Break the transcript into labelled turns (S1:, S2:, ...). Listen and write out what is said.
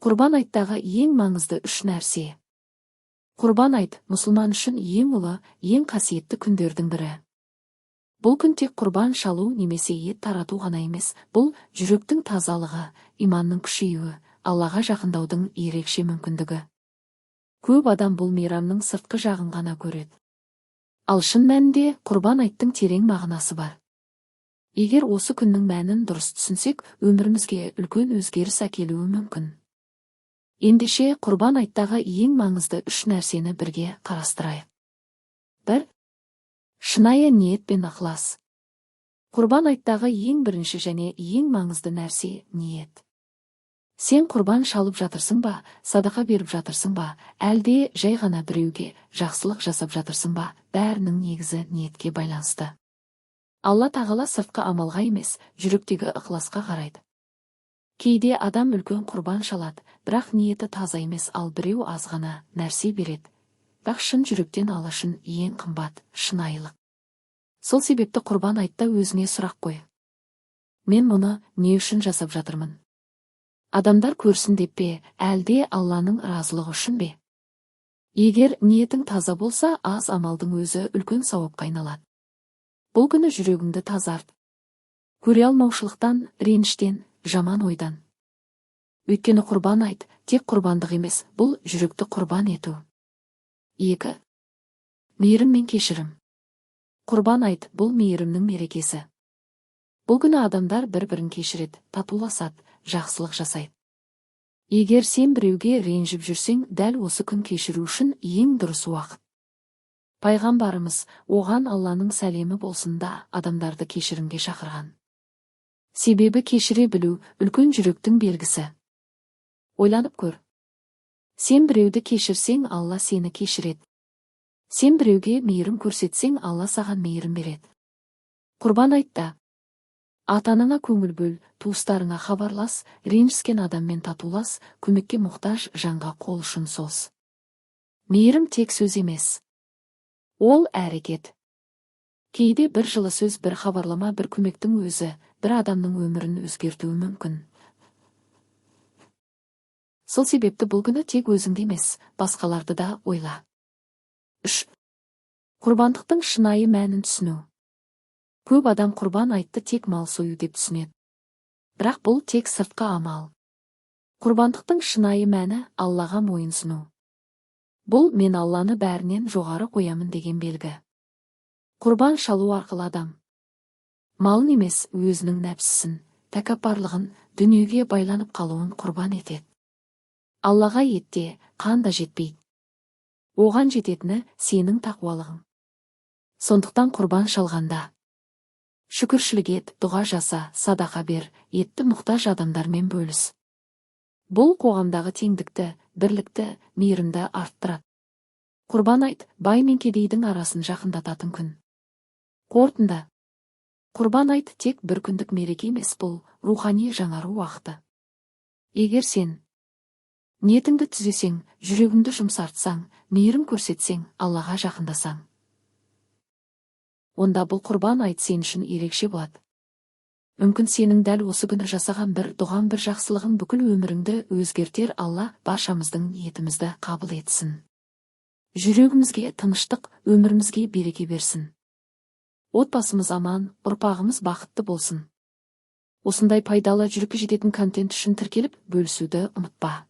S1: Құрбан айттағы ең маңызды үш нәрсе. Құрбан айт мұсылман үшін ең ұлы, ең қасиетті күндердің бірі. Бұл күн тек құрбан шалу немесе ет тарату ғана емес, бұл жүректің тазалығы, иманның күшеюі, Аллаға жақындаудың ерекше мүмкіндігі. Көп адам бұл мейрамның сыртқы жағын ғана көреді. Ал шын мәнінде құрбан айттың терең мағынасы бар. Егер осы күннің мәнін дұрыс түсінсек, өмірімізге үлкен өзгеріс әкелуі мүмкін. Ендеше құрбан айттағы ең маңызды үш нәрсені бірге қарастырайық. 1. Шынайы ниет пен ықылас. Құрбан айттағы ең бірінші және ең маңызды нәрсе ниет. Сен құрбан шалып жатырсың ба, садақа беріп жатырсың ба, әлде жай ғана біреуге жақсылық жасап жатырсың ба, бәрінің негізі ниетке байланысты. Алла тағала сыртқы амалға емес, жүректегі ықыласқа қарайды. Кейде адам үлкен құрбан шалады, бірақ ниеті таза емес, ал біреу аз ғана нәрсе береді. Бірақ шын жүректен алашын ең қымбат, шынайылық. Сол себепті құрбан айтта өзіңе сұрақ қой. Мен мұны не үшін жасап жатырмын? Адамдар көрсін деп пе, әлде Алланың разылығы үшін бе? Егер ниетің таза болса, аз амалдың өзі үлкен сауапқа айналады. Бұл күні жүрегіңді тазарт. Көре алмаушылықтан, реніштен, жаман ойдан. Өйткені құрбан айт, тек құрбандық емес, бұл жүректі құрбан ету. 2. Мейірім мен кешірім. Құрбан айт, бұл мейірімнің мерекесі. Бұл күні адамдар бір-бірін кешіреді, татуласады, жақсылық жасайды. Егер сен біреуге ренжіп жүрсең, дәл осы күн кешіру үшін ең дұрыс уақыт. Пайғамбарымыз оған Алланың сәлемі болсын да адамдарды кешірімге шақырған. Себебі кешіре білу үлкен жүректің белгісі. Ойланып көр. Сен біреуді кешірсең, Алла сені кешіреді. Сен біреуге мейірім көрсетсең, Алла саған мейірім береді. Құрбан айтта. Ата-анаңа көңіл бөл, туыстарыңа хабарлас, ренжіскен адаммен татулас, көмекке мұқтаж жанға қол ұшын соз. Мейірім тек сөз емес. Ол әрекет. Кейде бір жылы сөз, бір хабарлама, бір көмектің өзі, бір адамның өмірін өзгертуі мүмкін. Сол себепті бұл күні тек өзіңді емес, басқаларды да ойла. 3. Құрбандықтың шынайы мәнін түсіну. Көп адам құрбан айтты тек мал сою деп түсінеді. Бірақ бұл тек сыртқы амал. Құрбандықтың шынайы мәні Аллаға мойынсыну. Бұл мен Алланы бәрінен жоғары қоямын деген белгі. Құрбан шалу арқылы адам малын емес, өзінің нәпсісін, тәкаппарлығын, дүниеге байланып қалуын құрбан етеді. Аллаға етте, қан да жетпейді. Оған жететіні сенің тақуалығың. Сондықтан құрбан шалғанда шүкіршілік ет, дұға жаса, садақа бер, етті мұқтаж адамдармен бөліс. Бұл қоғамдағы теңдікті, бірлікті, мейірімді арттырады. Құрбан айт, бай мен кедейдің арасын жақындататын күн. Қорытынды. Құрбан айт тек бір күндік мереке емес, бұл рухани жаңару уақыты. Егер сен ниетіңді түзесең, жүрегіңді жұмсартсаң, мейірім көрсетсең, Аллаға жақындасаң, онда бұл құрбан айт сен үшін ерекше болады. Мүмкін сенің дәл осы күні жасаған бір дұғаң, бір жақсылығың бүкіл өміріңді өзгертер. Алла баршамыздың ниетімізді қабыл етсін. Жүрегімізге тыныштық, өмірімізге береке берсін. Отбасымыз аман, ұрпағымыз бақытты болсын. Осындай пайдалы жүрекке жететін контент үшін тіркеліп, бөлісуді ұмытпа.